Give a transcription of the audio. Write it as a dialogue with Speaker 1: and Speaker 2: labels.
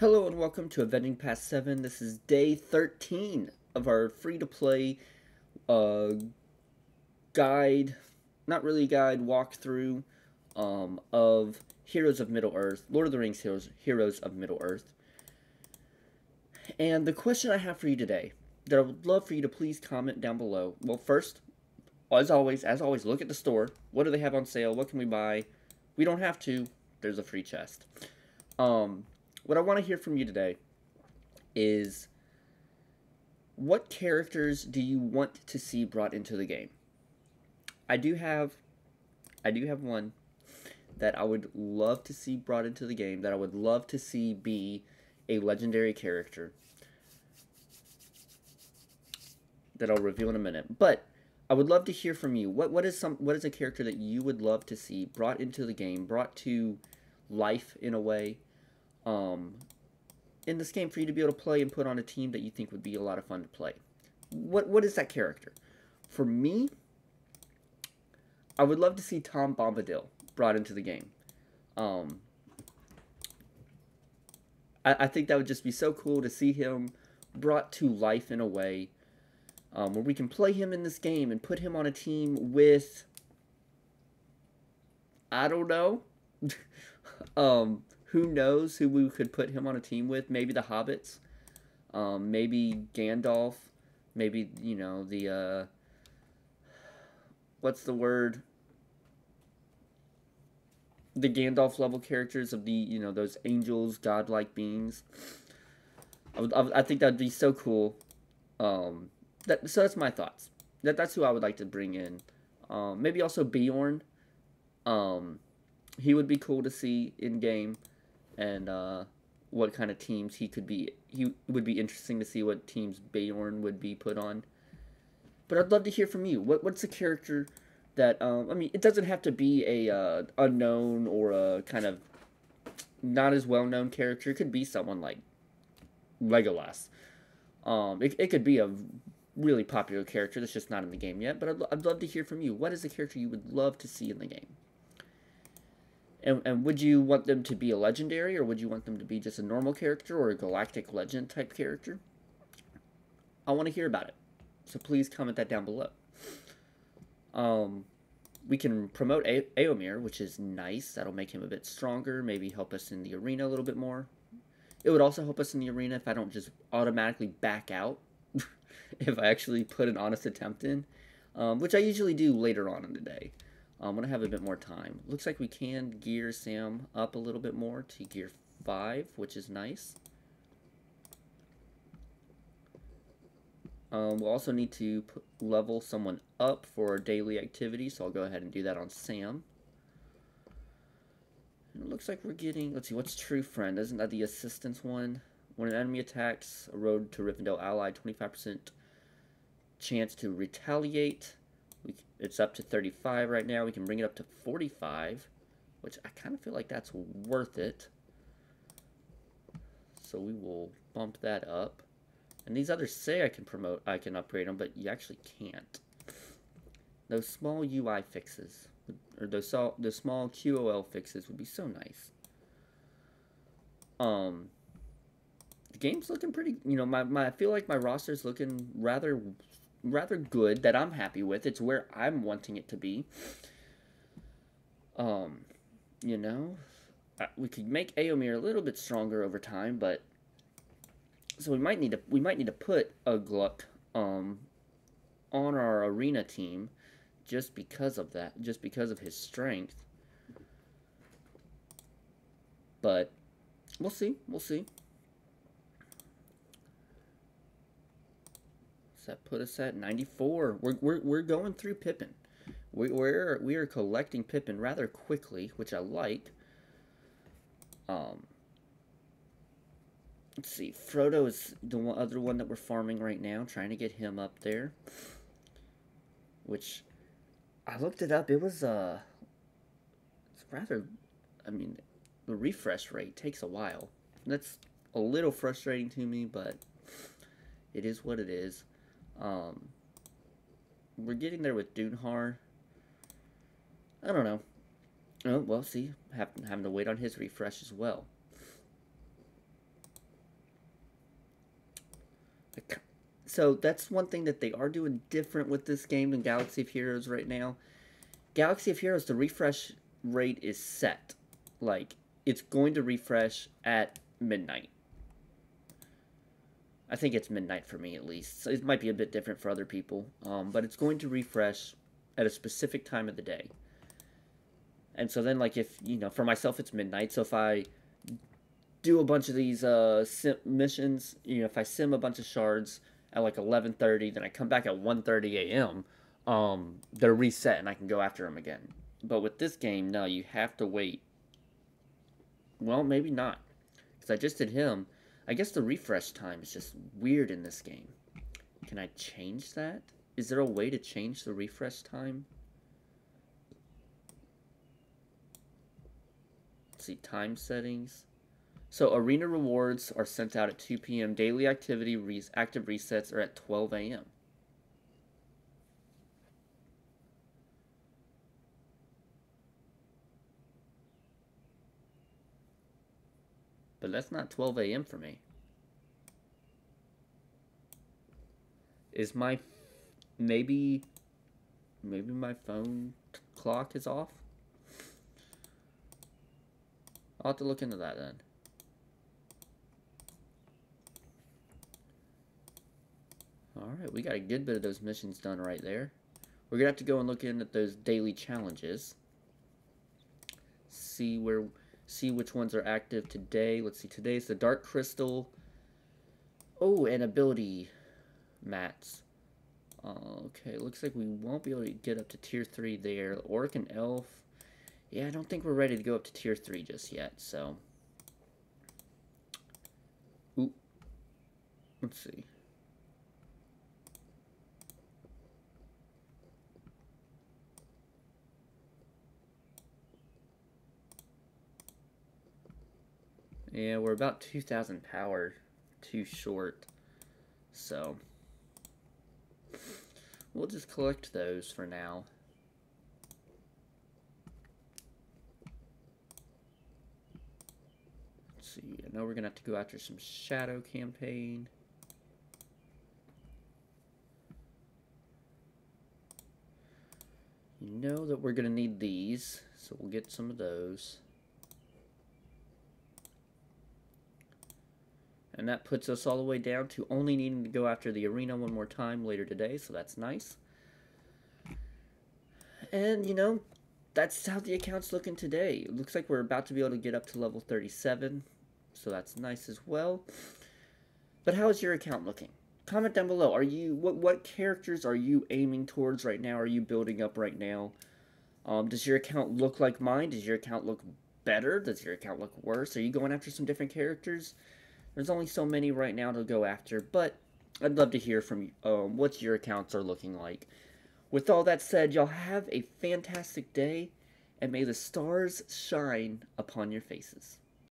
Speaker 1: Hello and welcome to Avenging Past 7. This is day 13 of our free-to-play uh, guide, not really guide, walkthrough of Heroes of Middle-earth, Lord of the Rings Heroes of Middle-earth. And the question I have for you today, that I would love for you to please comment down below. Well, first, as always, look at the store. What do they have on sale? What can we buy? We don't have to. There's a free chest. What I want to hear from you today is what characters do you want to see brought into the game? I do have one that I would love to see brought into the game, that I would love to see be a legendary character that I'll reveal in a minute. But I would love to hear from you. What is a character that you would love to see brought into the game, brought to life in a way? In this game for you to be able to play and put on a team that you think would be a lot of fun to play. What is that character? For me, I would love to see Tom Bombadil brought into the game. I think that would just be so cool to see him brought to life in a way where we can play him in this game and put him on a team with, I don't know, who knows who we could put him on a team with? Maybe the Hobbits, maybe Gandalf, maybe, you know, the, what's the word? The Gandalf level characters of the, you know, those angels, godlike beings. I think that would be so cool. So that's my thoughts. That's who I would like to bring in. Maybe also Bjorn. He would be cool to see in game. And what kind of teams he would be interesting to see what teams Bjorn would be put on. But I'd love to hear from you. What's a character that I mean, it doesn't have to be a unknown or a kind of not as well known character. It could be someone like Legolas. It could be a really popular character that's just not in the game yet. But I'd love to hear from you. What is a character you would love to see in the game? And would you want them to be a legendary, or would you want them to be just a normal character or a galactic legend type character? I want to hear about it. So please comment that down below. We can promote Éomer, which is nice. That'll make him a bit stronger, maybe help us in the arena a little bit more. It would also help us in the arena if I don't just automatically back out if I actually put an honest attempt in, which I usually do later on in the day. When I have a bit more time. Looks like we can gear Sam up a little bit more to gear 5, which is nice. We'll also need to level someone up for daily activity, so I'll go ahead and do that on Sam. And it looks like we're getting, let's see, what's True Friend? Isn't that the assistance one? When an enemy attacks a road to Rivendell ally, 25% chance to retaliate. It's up to 35 right now. We can bring it up to 45, which I kind of feel like that's worth it. So we will bump that up. And these others say I can upgrade them, but you actually can't. Those small UI fixes, or those small QOL fixes would be so nice. The game's looking pretty, you know, I feel like my roster's looking rather good, that I'm happy with. It's where I'm wanting it to be. You know, we could make Éomer a little bit stronger over time, but so we might need to put a Gluck on our arena team just because of that, just because of his strength. But we'll see. That put us at 94. We're going through Pippin. We are collecting Pippin rather quickly, which I like. Let's see. Frodo is the other one that we're farming right now, trying to get him up there. Which I looked it up. It was it's rather. I mean, the refresh rate takes a while. That's a little frustrating to me, but it is what it is. We're getting there with Dunhar. I don't know. Oh, well, see, having to wait on his refresh as well. So that's one thing that they are doing different with this game than Galaxy of Heroes right now. Galaxy of Heroes, the refresh rate is set. Like, it's going to refresh at midnight. I think it's midnight for me, at least. So it might be a bit different for other people. But it's going to refresh at a specific time of the day. And so then, like, if, for myself, it's midnight. So if I do a bunch of these sim missions, if I sim a bunch of shards at, like, 11:30, then I come back at 1:30 a.m., they're reset and I can go after them again. But with this game, no, you have to wait. Well, maybe not. Because I just did him. I guess the refresh time is just weird in this game. Can I change that? Is there a way to change the refresh time? Let's see, time settings. So arena rewards are sent out at 2 p.m. Daily activity active resets are at 12 a.m. But that's not 12 a.m. for me. Is my... Maybe my phone clock is off? I'll have to look into that then. Alright, we got a good bit of those missions done right there. We're going to have to go and look in at those daily challenges. See which ones are active today. Let's see, today's the Dark Crystal. Oh, and ability mats. Okay, looks like we won't be able to get up to tier 3 there. Orc and Elf. Yeah, I don't think we're ready to go up to tier 3 just yet, so. Ooh. Let's see. Yeah, we're about 2,000 power too short, so we'll just collect those for now. Let's see, I know we're gonna have to go after some shadow campaign. You know that we're gonna need these, so we'll get some of those. And that puts us all the way down to only needing to go after the arena one more time later today, so that's nice. And, that's how the account's looking today. It looks like we're about to be able to get up to level 37, so that's nice as well. But how is your account looking? Comment down below. What characters are you aiming towards right now? Are you building up right now? Does your account look like mine? Does your account look better? Does your account look worse? Are you going after some different characters? There's only so many right now to go after, but I'd love to hear from you what your accounts are looking like. With all that said, y'all have a fantastic day, and may the stars shine upon your faces.